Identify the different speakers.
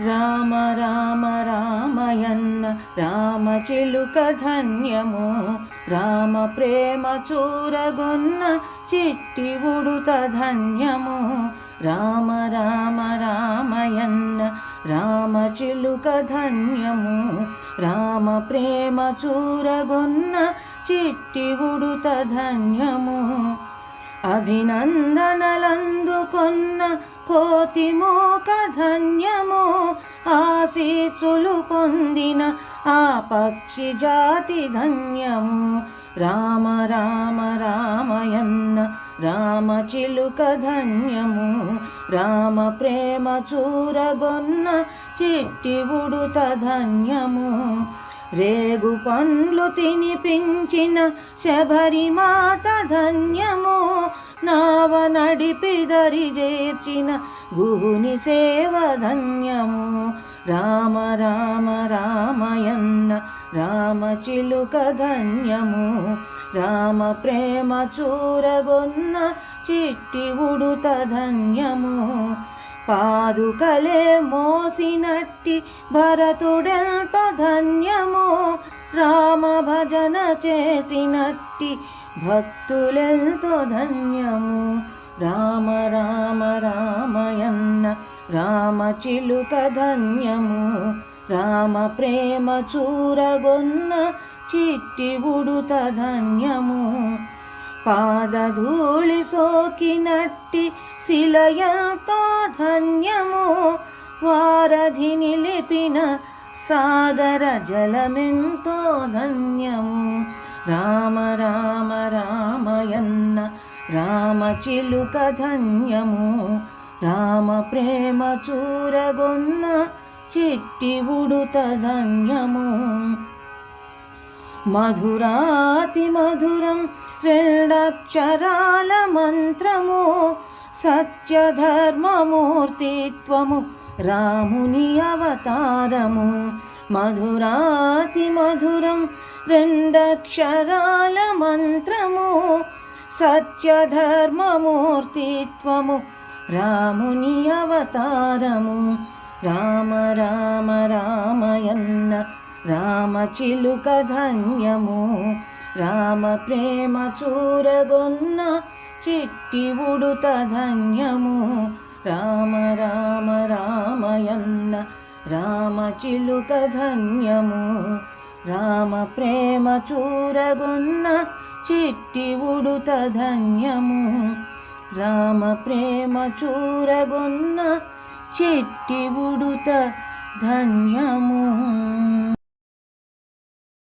Speaker 1: రామ రామ రామయన్న రామచిలుక ధన్యము రామ ప్రేమ చూరగొన్న చిట్టి ఉడుత ధన్యము రామ రామ రామయన్న రామచిలుక ధన్యము రామ ప్రేమ చూరగొన్న చిట్టి ఉడుత ధన్యము అభినందనలందుకొన్న కోతి మోక ధన్యము ఆశీస్సులు పొందిన ఆ పక్షి జాతి ధన్యము రామ రామ రామయన్న రామచిలుక ధన్యము రామ ప్రేమ చూరగొన్న చిట్టి ఉడుత ధన్యము రేగు పండ్లు తినిపించిన శబరిమాత ధన్యము నావ నడిపి దరి చేర్చిన గుహుని సేవ ధన్యము రామ రామ రామయన్న రామచిలుక ధన్యము రామ ప్రేమ చూరగొన్న చిట్టి ఉడుత ధన్యము పాదుకలే మోసినట్టి భరతుడెంతో ధన్యము రామ భజన చేసినట్టి భక్తులెంతో ధన్యము రామ రామ రామయన్న రామచిలుక ధన్యము రామ ప్రేమ చూరగొన్న చిట్టి ఉడుత ధన్యము పాదధూళి సోకినట్టి శిలయంతో ధన్యము వారధి నిలిపిన సాగర జలమెంతో ధన్యము రామ రామ రామయన్న రామచిలుక ధన్యము రామ ప్రేమ చూరగొన్న చిట్టి ఉడుత ధన్యము మధురాతి మధురం రెండక్షరాల మంత్రము సత్యధర్మమూర్తిత్వము రాముని అవతారము మధురాతి మధురం రెండక్షరాల మంత్రము సత్యధర్మమూర్తిత్వము రాముని అవతారము రామ రామ రామయన్న రామచిలుక ధన్యము రామ ప్రేమ చూరగొన్న చిట్టి ఉడుత ధన్యము రామ రామ రామయన్న రామచిలుక ధన్యము రామ ప్రేమ చూరగొన్న చిట్టి ఉడుత ధన్యము రామ ప్రేమ చూరగొన్న చిట్టి ఉడుత ధన్యము.